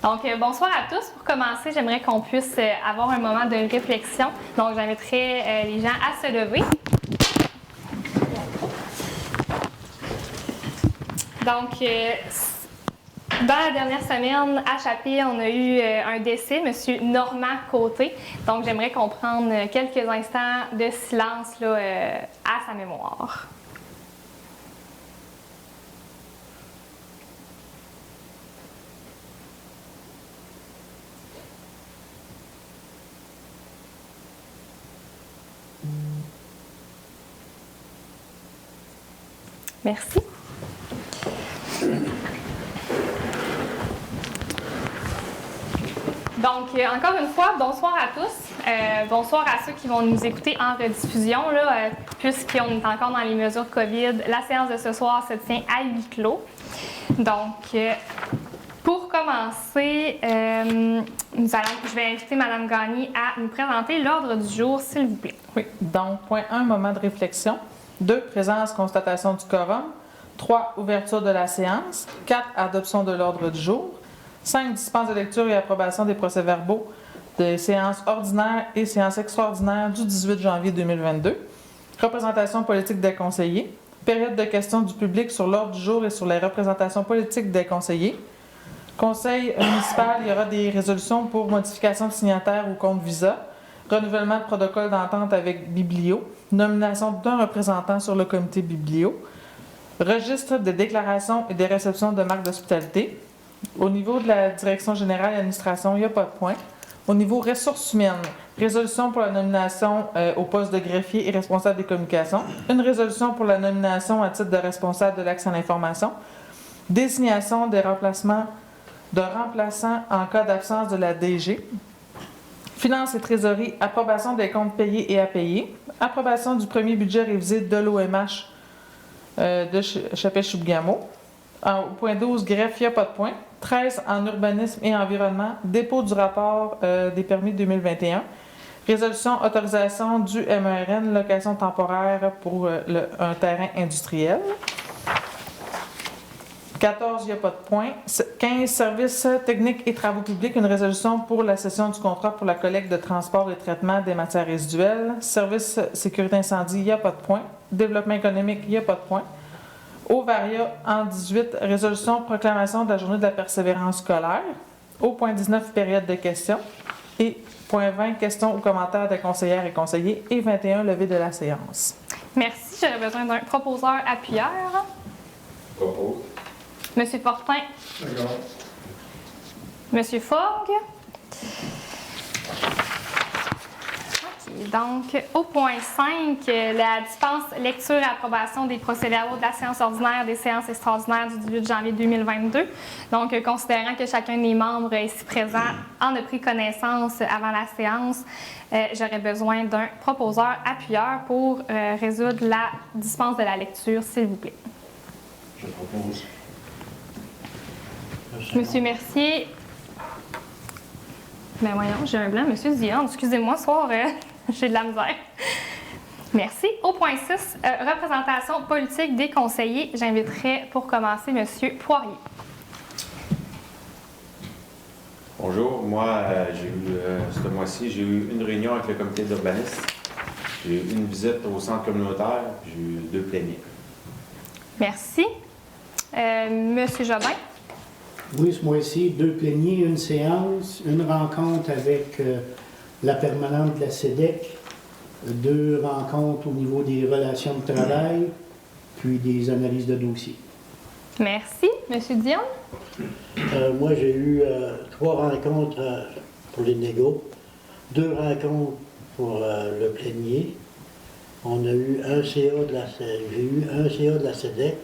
Donc, bonsoir à tous. Pour commencer, j'aimerais qu'on puisse avoir un moment de réflexion. Donc, j'inviterai les gens à se lever. Donc, dans la dernière semaine, à Chapille, on a eu un décès, M. Normand Côté. Donc, j'aimerais qu'on prenne quelques instants de silence là, à sa mémoire. Merci. Donc, encore une fois, bonsoir à tous. Bonsoir à ceux qui vont nous écouter en rediffusion, là, puisqu'on est encore dans les mesures COVID. La séance de ce soir se tient à huis clos. Donc, pour commencer, je vais inviter Mme Gagné à nous présenter l'ordre du jour, s'il vous plaît. Oui. Donc, point 1, moment de réflexion. 2, présence, constatation du quorum. 3, ouverture de la séance. 4, adoption de l'ordre du jour. 5, dispense de lecture et approbation des procès-verbaux des séances ordinaires et séances extraordinaires du 18 janvier 2022. Représentation politique des conseillers. Période de questions du public sur l'ordre du jour et sur les représentations politiques des conseillers. Conseil municipal, il y aura des résolutions pour modification de signataires ou compte Visa. Renouvellement de protocole d'entente avec Biblio. Nomination d'un représentant sur le comité Biblio. Registre des déclarations et des réceptions de marques d'hospitalité. Au niveau de la direction générale et administration, il n'y a pas de point. Au niveau ressources humaines, résolution pour la nomination au poste de greffier et responsable des communications. Une résolution pour la nomination à titre de responsable de l'accès à l'information. Désignation des remplacements de remplaçants en cas d'absence de la DG. Finances et trésorerie, approbation des comptes payés et à payer. Approbation du premier budget révisé de l'OMH de Chapelle-Chibougamau. Au point 12, greffe, il n'y a pas de point. 13, en urbanisme et environnement, dépôt du rapport des permis 2021. Résolution, autorisation du MERN, location temporaire pour un terrain industriel. 14, il n'y a pas de point. 15, services techniques et travaux publics, une résolution pour la cession du contrat pour la collecte de transport et traitement des matières résiduelles. Service sécurité incendie, il n'y a pas de point. Développement économique, il n'y a pas de point. Au Varia, en 18, résolution, proclamation de la journée de la persévérance scolaire. Au point 19, période de questions. Et point 20, questions ou commentaires des conseillères et conseillers. Et 21, levée de la séance. Merci. J'aurais besoin d'un proposeur appuyeur. Propose. Monsieur Fortin. D'accord. Monsieur Fogg. OK. Donc, au point 5, la dispense, lecture et approbation des procès-verbaux de la séance ordinaire des séances extraordinaires du 18 janvier 2022. Donc, considérant que chacun des membres ici présents en a pris connaissance avant la séance, j'aurais besoin d'un proposeur appuyeur pour résoudre la dispense de la lecture, s'il vous plaît. Je propose. Monsieur Mercier. Ben voyons, j'ai un blanc. Monsieur Dion, excusez-moi, ce soir, j'ai de la misère. Merci. Au point 6, représentation politique des conseillers. J'inviterai pour commencer Monsieur Poirier. Bonjour, moi, ce mois-ci, j'ai eu une réunion avec le comité d'urbanisme. J'ai eu une visite au centre communautaire, j'ai eu 2 pléniers. Merci. Monsieur Jobin. Oui, ce mois-ci, 2 pléniers, une séance, une rencontre avec la permanente de la SEDEC, 2 rencontres au niveau des relations de travail, puis des analyses de dossiers. Merci. Monsieur Dion. Moi, j'ai eu 3 rencontres pour les négos, 2 rencontres pour le plénier. On a eu un CA de la j'ai eu un CA de la SEDEC,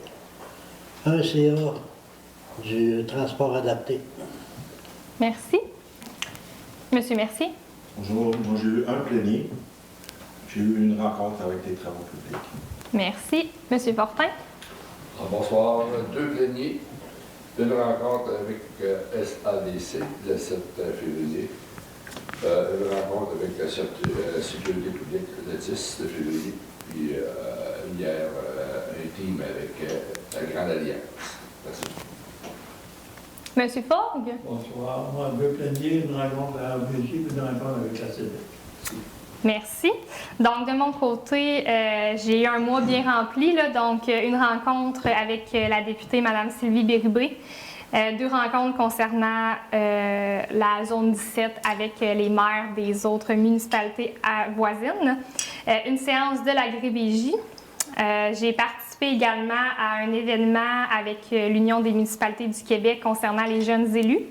un CA du transport adapté. Merci. Monsieur Mercier. Bonjour, moi j'ai eu un plénier. J'ai eu une rencontre avec les travaux publics. Merci. Monsieur Fortin. Bonsoir. 2 pléniers, une rencontre avec SADC le 7 février, une rencontre avec la sécurité publique le 10 février, puis hier un team avec la Grande Alliance. Merci. Monsieur Fogg? Bonsoir. Moi, deux planiers, une rencontre à RBJ, puis une rencontre avec la CEDEC. Merci. Donc, de mon côté, j'ai eu un mois bien rempli, là, donc une rencontre avec la députée Mme Sylvie Bérubé, 2 rencontres concernant la zone 17 avec les maires des autres municipalités voisines, une séance de l'agrébégie. J'ai participé également à un événement avec l'Union des municipalités du Québec concernant les jeunes élus.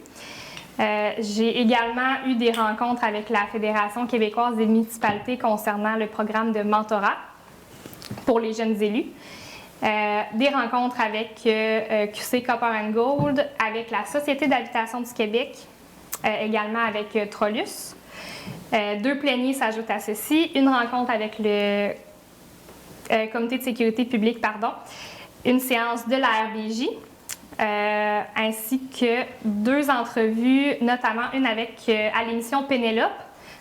J'ai également eu des rencontres avec la Fédération québécoise des municipalités concernant le programme de mentorat pour les jeunes élus. Des rencontres avec QC Copper & Gold, avec la Société d'habitation du Québec, également avec Trollus. 2 pléniers s'ajoutent à ceci. Une rencontre avec le Comité de sécurité publique, une séance de la RBJ, ainsi que 2 entrevues, notamment une avec à l'émission Pénélope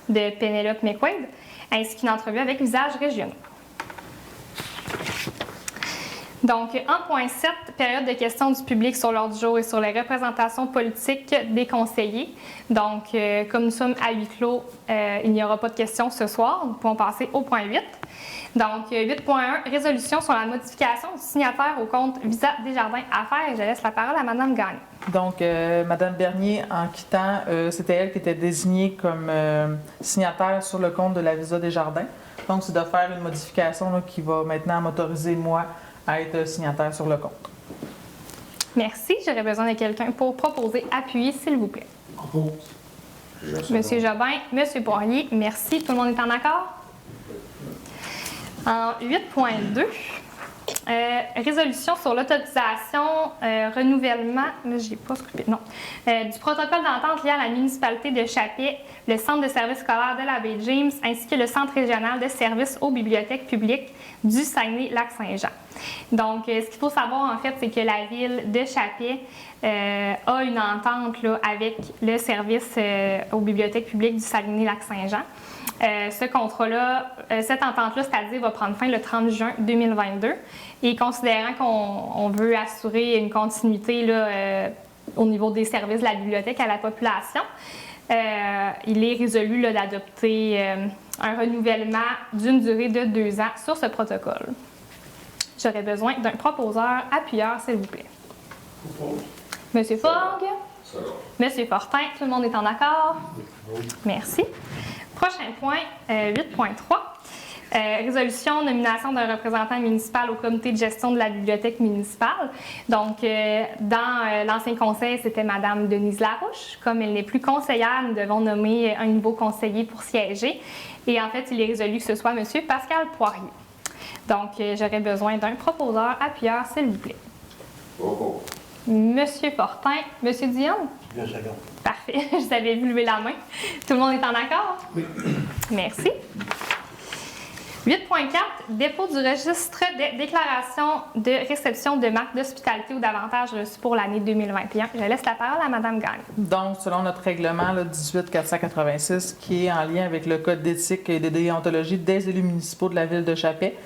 de Pénélope McQuaid, ainsi qu'une entrevue avec Visages régionaux. Donc, en point 7, période de questions du public sur l'ordre du jour et sur les représentations politiques des conseillers. Donc, comme nous sommes à huis clos, il n'y aura pas de questions ce soir. Nous pouvons passer au point 8. Donc, 8.1, résolution sur la modification du signataire au compte Visa Desjardins Affaires. Je laisse la parole à Mme Gagné. Donc, Mme Bernier, en quittant, c'était elle qui était désignée comme signataire sur le compte de la Visa Desjardins. Donc, c'est de faire une modification là, qui va maintenant m'autoriser, moi, à être signataire sur le compte. Merci. J'aurais besoin de quelqu'un pour proposer, appuyer, s'il vous plaît. Monsieur Jobin, Monsieur Poirier, merci. Tout le monde est en accord? En 8.2, résolution sur l'autorisation, renouvellement, là, j'ai pas scoopé, non, du protocole d'entente lié à la municipalité de Chappé, le centre de services scolaires de la baie James, ainsi que le centre régional de services aux bibliothèques publiques du Saguenay-Lac-Saint-Jean. Donc, ce qu'il faut savoir, en fait, c'est que la ville de Chappé a une entente là, avec le service aux bibliothèques publiques du Saguenay-Lac-Saint-Jean. Ce contrat-là, cette entente-là, c'est-à-dire, va prendre fin le 30 juin 2022. Et considérant qu'on veut assurer une continuité là, au niveau des services de la bibliothèque à la population, il est résolu là, d'adopter un renouvellement d'une durée de 2 ans sur ce protocole. J'aurais besoin d'un proposeur appuyeur, s'il vous plaît. Monsieur Fogg, Monsieur Fortin, tout le monde est en accord? Merci. Prochain point, 8.3. Résolution, nomination d'un représentant municipal au comité de gestion de la bibliothèque municipale. Donc, dans l'ancien conseil, c'était Mme Denise Larouche. Comme elle n'est plus conseillère, nous devons nommer un nouveau conseiller pour siéger. Et en fait, il est résolu que ce soit M. Pascal Poirier. Donc, j'aurais besoin d'un proposeur appuyeur, s'il vous plaît. Monsieur Fortin, Monsieur Dion? 2 secondes. Parfait, je vous avais vu lever la main. Tout le monde est en accord? Oui. Merci. 8.4, dépôt du registre des déclarations de réception de marques d'hospitalité ou d'avantages reçus pour l'année 2021. Je laisse la parole à Mme Gagne. Donc, selon notre règlement 18-486, qui est en lien avec le Code d'éthique et de déontologie des élus municipaux de la ville de Chappé,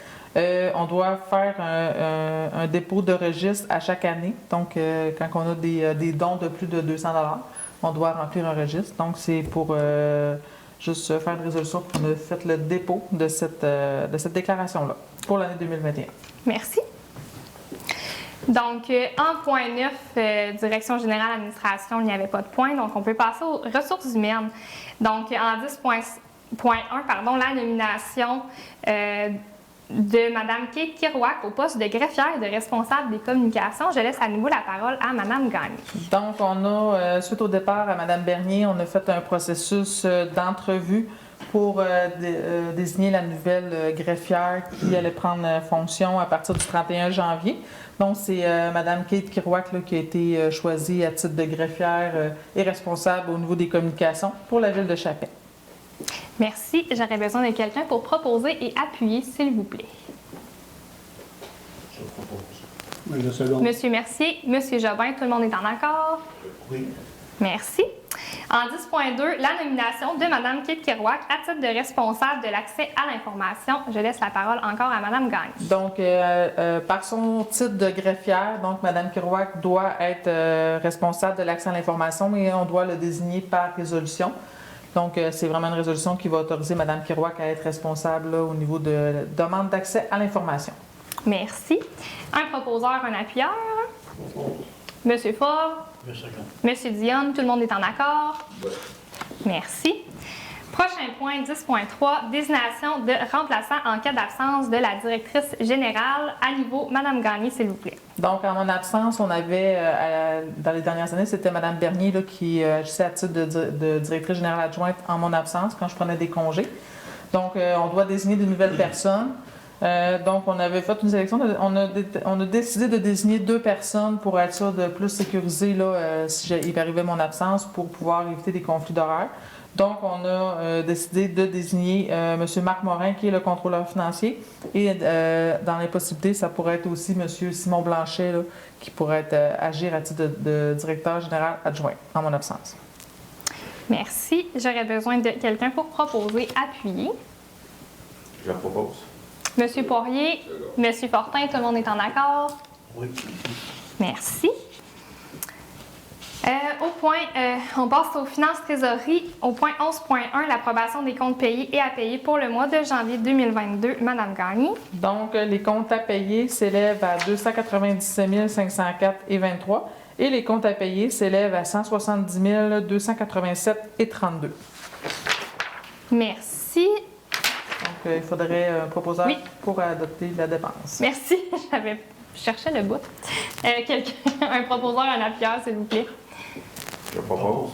on doit faire un dépôt de registre à chaque année. Donc, quand on a des dons de plus de 200 $, on doit remplir un registre. Donc, c'est pour juste faire une résolution pour qu'on ait fait le dépôt de cette déclaration-là pour l'année 2021. Merci. Donc, en point 9, Direction générale administration, il n'y avait pas de point. Donc, on peut passer aux ressources humaines. Donc, en 10.1, la nomination de Mme Kate Kirouac au poste de greffière et de responsable des communications. Je laisse à nouveau la parole à Mme Gagné. Donc, on a, suite au départ à Mme Bernier, on a fait un processus d'entrevue pour désigner la nouvelle greffière qui allait prendre fonction à partir du 31 janvier. Donc, c'est Mme Kate Kirouac là, qui a été choisie à titre de greffière et responsable au niveau des communications pour la ville de Chappé. Merci. J'aurais besoin de quelqu'un pour proposer et appuyer, s'il vous plaît. Je propose. Oui, je second. Monsieur Mercier, Monsieur Jobin, tout le monde est en accord? Oui. Merci. En 10.2, la nomination de Mme Kate Kerouac à titre de responsable de l'accès à l'information. Je laisse la parole encore à Mme Gagné. Donc, par son titre de greffière, donc Mme Kerouac doit être responsable de l'accès à l'information et on doit le désigner par résolution. Donc, c'est vraiment une résolution qui va autoriser Mme Kerouac à être responsable là, au niveau de demande d'accès à l'information. Merci. Un proposeur, un appuyeur. Monsieur Faure. Monsieur Dionne, tout le monde est en accord? Ouais. Merci. Prochain point, 10.3, désignation de remplaçant en cas d'absence de la directrice générale à niveau. Madame Gagné, s'il vous plaît. Donc, en mon absence, on avait, dans les dernières années, c'était Mme Bernier là, qui agissait à titre de directrice générale adjointe en mon absence quand je prenais des congés. Donc, on doit désigner de nouvelles personnes. Donc, on avait fait une sélection. On a décidé de désigner 2 personnes pour être sûr de plus sécuriser là, si il arrivait mon absence pour pouvoir éviter des conflits d'horaires. Donc, on a décidé de désigner M. Marc Morin, qui est le contrôleur financier. Et dans les possibilités, ça pourrait être aussi M. Simon Blanchet, là, qui pourrait agir à titre de directeur général adjoint en mon absence. Merci. J'aurais besoin de quelqu'un pour proposer, appuyer. Je la propose. Monsieur Poirier, Monsieur Fortin, tout le monde est en accord? Oui. Merci. On passe aux finances trésorerie. Au point 11.1, l'approbation des comptes payés et à payer pour le mois de janvier 2022. Madame Gagné. Donc, les comptes à payer s'élèvent à 297 504,23 et les comptes à payer s'élèvent à 170 287,32. Merci. Donc, il faudrait un proposeur Oui. pour adopter la dépense. Merci. Je cherchais le bout. Un proposeur, un appuyeur, s'il vous plaît. Je propose.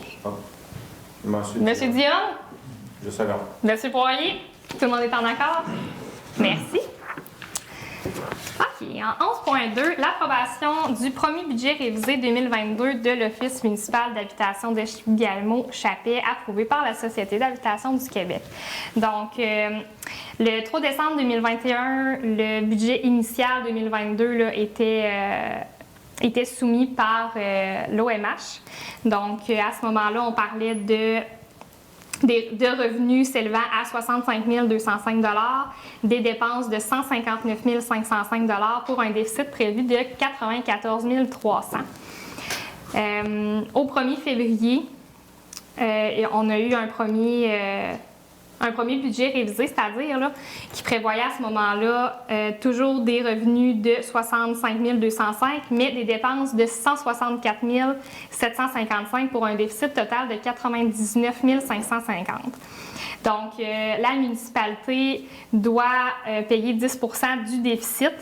Monsieur Dionne. Je seconde. Monsieur Poirier. Tout le monde est en accord? Merci. OK. En 11.2, l'approbation du premier budget révisé 2022 de l'Office municipal d'habitation de Chibougamau-Chappais, approuvé par la Société d'habitation du Québec. Donc, le 3 décembre 2021, le budget initial 2022 là, était soumis par l'OMH. Donc, à ce moment-là, on parlait de revenus s'élevant à 65 205 $, des dépenses de 159 505 $ pour un déficit prévu de 94 300 $. Au 1er février, on a eu un premier budget révisé, c'est-à-dire là, qui prévoyait à ce moment-là toujours des revenus de 65 205, mais des dépenses de 164 755 pour un déficit total de 99 550. Donc, la municipalité doit payer 10 % du déficit.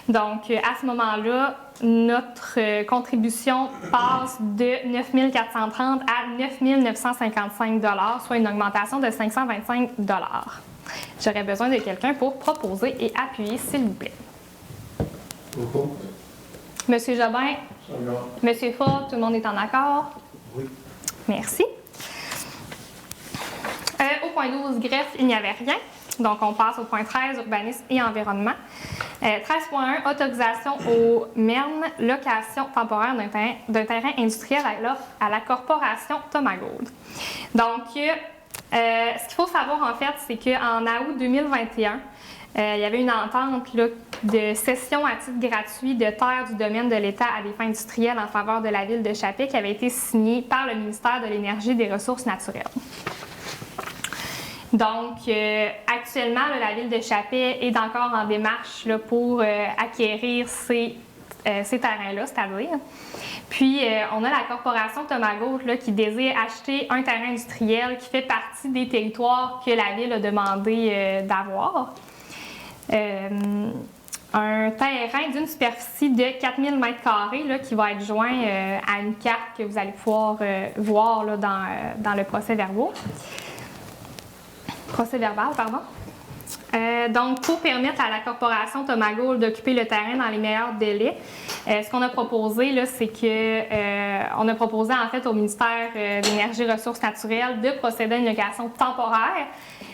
Donc, à ce moment-là, notre contribution passe de 9 430 à 9 955 $, soit une augmentation de 525 $. J'aurais besoin de quelqu'un pour proposer et appuyer, s'il vous plaît. Monsieur Jobin, Monsieur Ford, tout le monde est en accord? Oui. Merci. Au point 12, greffe, il n'y avait rien. Donc, on passe au point 13, urbanisme et environnement. 13.1, autorisation au MERN, location temporaire d'un terrain industriel à la corporation Thomas Gould. Donc, ce qu'il faut savoir, en fait, c'est qu'en août 2021, il y avait une entente là, de cession à titre gratuit de terres du domaine de l'État à des fins industrielles en faveur de la ville de Chappais qui avait été signée par le ministère de l'Énergie et des Ressources naturelles. Donc, actuellement, là, la ville de Chappais est encore en démarche là, pour acquérir ces terrains-là, c'est-à-dire. Puis, on a la corporation Thomas Gould là, qui désire acheter un terrain industriel qui fait partie des territoires que la ville a demandé d'avoir. Un terrain d'une superficie de 4000 m² là, qui va être joint à une carte que vous allez pouvoir voir là, dans le procès-verbal. Donc, pour permettre à la corporation Thomas Gould d'occuper le terrain dans les meilleurs délais, ce qu'on a proposé, là, c'est on a proposé en fait au ministère de l'Énergie et des Ressources naturelles de procéder à une location temporaire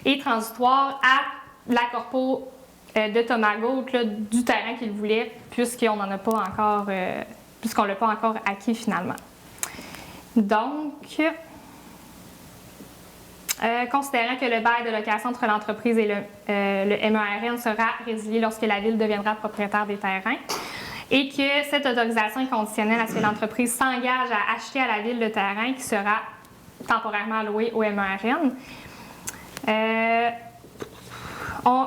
et transitoire à la corpo de Thomas Gould là, du terrain qu'il voulait, puisqu'on n'en a pas encore, puisqu'on ne l'a pas encore acquis finalement. Donc, Considérant que le bail de location entre l'entreprise et le MERN sera résilié lorsque la Ville deviendra propriétaire des terrains et que cette autorisation est conditionnelle à ce que l'entreprise s'engage à acheter à la Ville le terrain qui sera temporairement loué au MERN.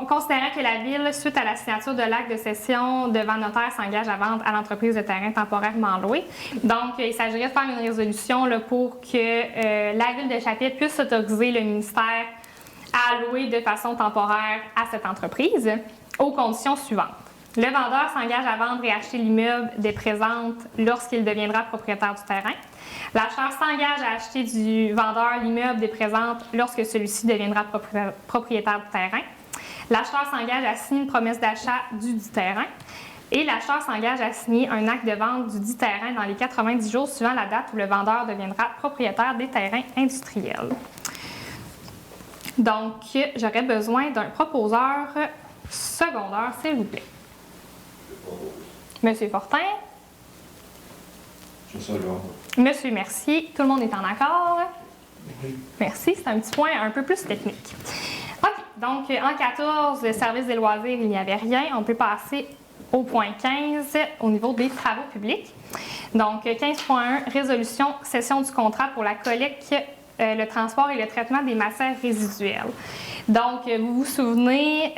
Considérant que la Ville, suite à la signature de l'acte de cession devant notaire, s'engage à vendre à l'entreprise le terrain temporairement loué. Donc, il s'agirait de faire une résolution là, pour que la Ville de Chappé puisse autoriser le ministère à louer de façon temporaire à cette entreprise aux conditions suivantes. Le vendeur s'engage à vendre et acheter l'immeuble des présentes lorsqu'il deviendra propriétaire du terrain. L'acheteur s'engage à acheter du vendeur l'immeuble des présentes lorsque celui-ci deviendra propriétaire du terrain. L'acheteur s'engage à signer une promesse d'achat du dit terrain. Et l'acheteur s'engage à signer un acte de vente du dit terrain dans les 90 jours suivant la date où le vendeur deviendra propriétaire des terrains industriels. Donc, j'aurais besoin d'un proposeur secondaire, s'il vous plaît. Monsieur Fortin. Je seconde. Monsieur Mercier. Tout le monde est en accord? Oui. Merci. C'est un petit point un peu plus technique. OK. Donc, en 14, le service des loisirs, il n'y avait rien. On peut passer au point 15, au niveau des travaux publics. Donc, 15.1, résolution, cession du contrat pour la collecte, le transport et le traitement des matières résiduelles. Donc, vous vous souvenez,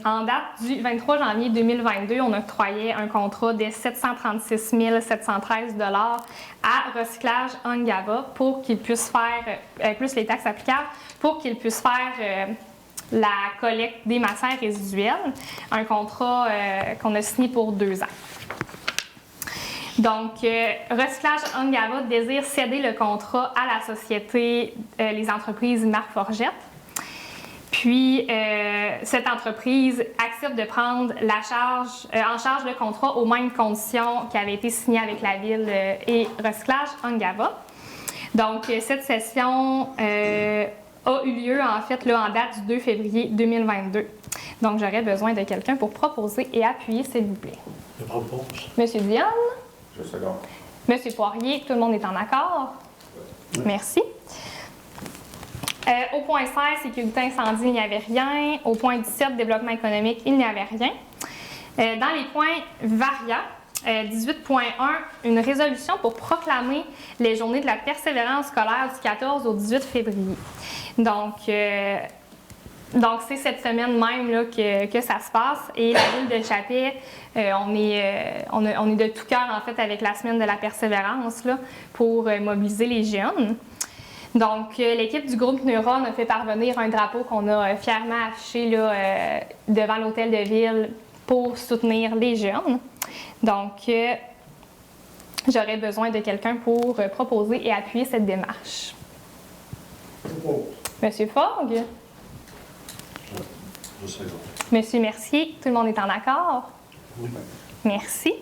en date du 23 janvier 2022, on octroyait un contrat de 736 713 $ à Recyclage Ungava pour qu'il puisse faire, plus les taxes applicables, pour qu'il puisse faire la collecte des matières résiduelles. Un contrat qu'on a signé pour 2 ans. Donc, Recyclage Ungava désire céder le contrat à la société Les Entreprises Marc Forgette. Puis, cette entreprise accepte de prendre en charge le contrat aux mêmes conditions qui avaient été signées avec la Ville et Recyclage Ungava. Donc, cette session a eu lieu, en fait, là, en date du 2 février 2022. Donc, j'aurais besoin de quelqu'un pour proposer et appuyer, s'il vous plaît. Je propose. Monsieur Dionne. Je seconde. Monsieur Poirier, tout le monde est en accord? Oui. Merci. Au point 16, sécurité incendie, il n'y avait rien. Au point 17, développement économique, il n'y avait rien. Dans les points variants, 18.1, une résolution pour proclamer les journées de la persévérance scolaire du 14 au 18 février. Donc c'est cette semaine même là, que ça se passe. Et la Ville de Chappé, on est de tout cœur en fait avec la semaine de la persévérance là, pour mobiliser les jeunes. Donc, l'équipe du groupe Neuron a fait parvenir un drapeau qu'on a fièrement affiché là, devant l'hôtel de ville pour soutenir les jeunes. Donc, j'aurais besoin de quelqu'un pour proposer et appuyer cette démarche. Monsieur Fogg? Je seconde. Monsieur Mercier, tout le monde est en accord? Oui. Merci.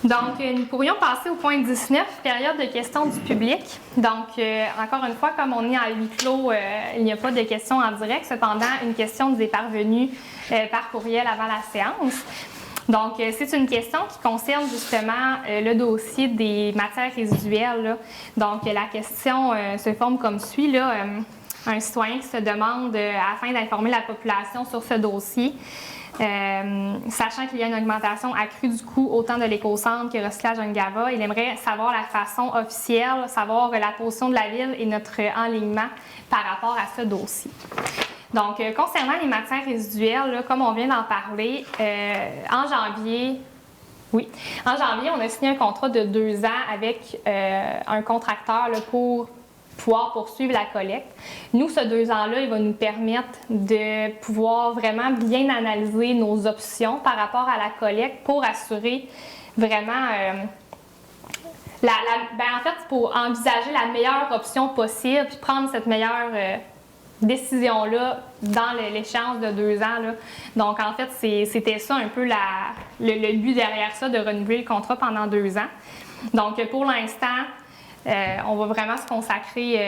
Donc, nous pourrions passer au point 19, période de questions du public. Donc, encore une fois, comme on est à huis clos, il n'y a pas de questions en direct. Cependant, une question nous est parvenue par courriel avant la séance. Donc, c'est une question qui concerne justement le dossier des matières résiduelles, là. Donc, la question se forme comme suit, là. Un citoyen qui se demande, afin d'informer la population sur ce dossier, sachant qu'il y a une augmentation accrue du coût autant de l'éco-centre que Recyclage Ungava, il aimerait savoir la façon officielle, savoir la position de la Ville et notre enlignement par rapport à ce dossier. Donc, concernant les matières résiduelles, là, comme on vient d'en parler, en janvier, on a signé un contrat de 2 ans avec un contracteur là, pour pouvoir poursuivre la collecte. Nous, ce 2 ans-là, il va nous permettre de pouvoir vraiment bien analyser nos options par rapport à la collecte pour assurer vraiment, en fait, pour envisager la meilleure option possible puis prendre cette meilleure décision-là dans l'échéance de 2 ans. Là. Donc, en fait, c'était ça un peu le but derrière ça, de renouveler le contrat pendant 2 ans. Donc, pour l'instant, on va vraiment se consacrer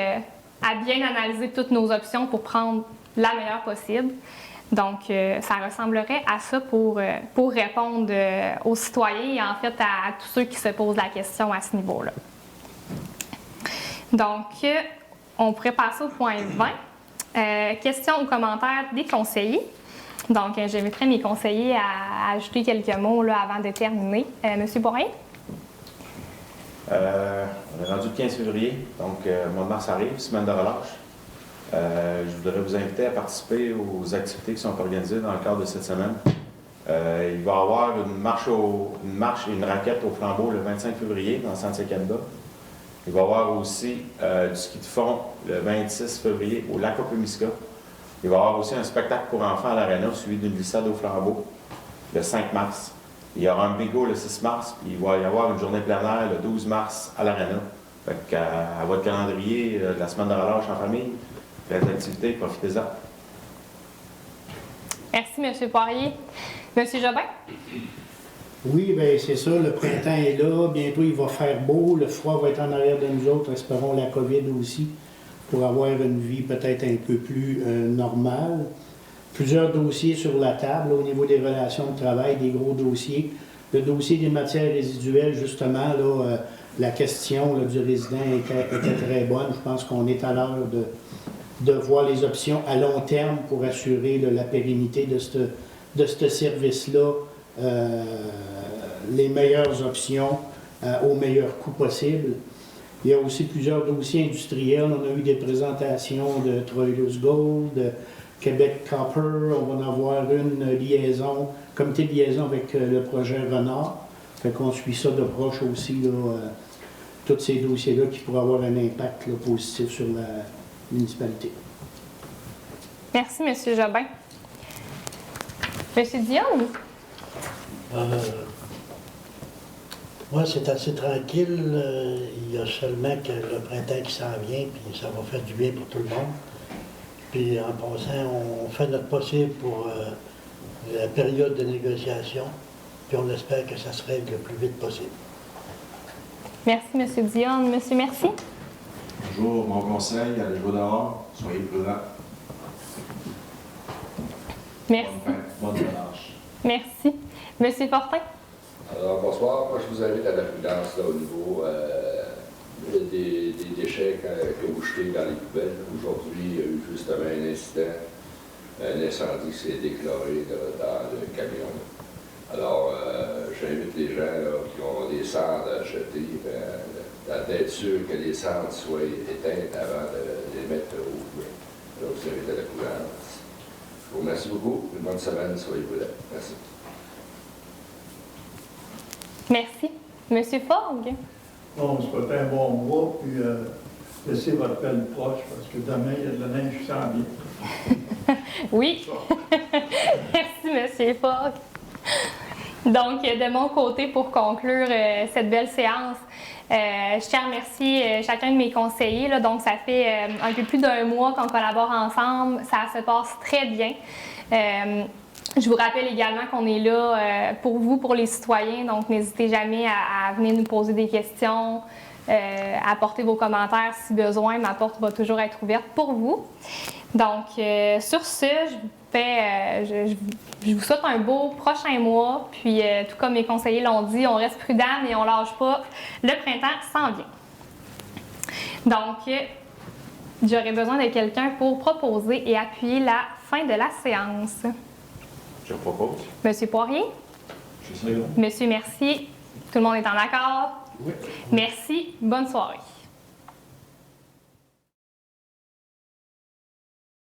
à bien analyser toutes nos options pour prendre la meilleure possible. Donc, ça ressemblerait à ça pour répondre aux citoyens et en fait à tous ceux qui se posent la question à ce niveau-là. Donc, on pourrait passer au point 20. Questions ou commentaires des conseillers. Donc, j'inviterai mes conseillers à ajouter quelques mots là, avant de terminer. Monsieur Poirier? On est rendu le 15 février, donc le mois de mars arrive, semaine de relâche. Je voudrais vous inviter à participer aux activités qui sont organisées dans le cadre de cette semaine. Il va y avoir une marche et une raquette au flambeau le 25 février dans Santiago-Canada. Il va y avoir aussi du ski de fond le 26 février au lac Opémisca. Il va y avoir aussi un spectacle pour enfants à l'Arena, suivi d'une glissade au flambeau le 5 mars. Il y aura un bingo le 6 mars, puis il va y avoir une journée plein air le 12 mars à l'Arena. Fait qu'à votre calendrier, la semaine de relâche en famille, faites des activités, profitez-en. Merci, M. Poirier. M. Jobin? Oui, bien c'est ça, le printemps est là, bientôt il va faire beau, le froid va être en arrière de nous autres, espérons la COVID aussi, pour avoir une vie peut-être un peu plus normale. Plusieurs dossiers sur la table au niveau des relations de travail, des gros dossiers. Le dossier des matières résiduelles, justement, là, la question là, du résident était très bonne. Je pense qu'on est à l'heure de voir les options à long terme pour assurer là, la pérennité de ce service-là, les meilleures options au meilleur coût possible. Il y a aussi plusieurs dossiers industriels. On a eu des présentations de Troilus Gold, de Québec Copper. On va en avoir une liaison, comité de liaison avec le projet Renard. Fait qu'on suit ça de proche aussi, là, tous ces dossiers-là qui pourraient avoir un impact là, positif sur la municipalité. Merci, M. Jobin. M. Dion? Moi, c'est assez tranquille. Il y a seulement que le printemps qui s'en vient, puis ça va faire du bien pour tout le monde. Puis en passant, on fait notre possible pour la période de négociation, puis on espère que ça se règle le plus vite possible. Merci, M. Dion. Monsieur, merci. Bonjour, mon conseil, allez jouer dehors, soyez prudents. Merci. Bonne relâche. Merci. Monsieur Fortin? Alors, bonsoir. Moi, je vous invite à la prudence là, au niveau des déchets que vous jetez dans les poubelles. Aujourd'hui, il y a eu justement un incident, un incendie qui s'est déclaré là, dans le camion. Alors, j'invite les gens là, qui ont des cendres à jeter d'être sûr que les cendres soient éteintes avant de les mettre au feu. Alors, je vous invite à la prudence. Je vous remercie beaucoup. Une bonne semaine. Soyez prudents. Merci. Merci. Monsieur Fogg? Bon, c'est pas un bon mois, puis laissez votre pelle proche, parce que demain, il y a de la neige qui s'en vient. Oui. Merci, Monsieur Fogg. Donc, de mon côté, pour conclure cette belle séance, je tiens à remercier chacun de mes conseillers. Là, donc, ça fait un peu plus d'un mois qu'on collabore ensemble. Ça se passe très bien. Je vous rappelle également qu'on est là pour vous, pour les citoyens. Donc, n'hésitez jamais à venir nous poser des questions, à apporter vos commentaires si besoin. Ma porte va toujours être ouverte pour vous. Donc, sur ce, je vous souhaite un beau prochain mois. Puis, tout comme mes conseillers l'ont dit, on reste prudent et on ne lâche pas. Le printemps s'en vient. Donc, j'aurais besoin de quelqu'un pour proposer et appuyer la fin de la séance. Je propose. Monsieur Poirier? Je suis là. Monsieur Mercier? Tout le monde est en accord? Oui. Merci. Bonne soirée.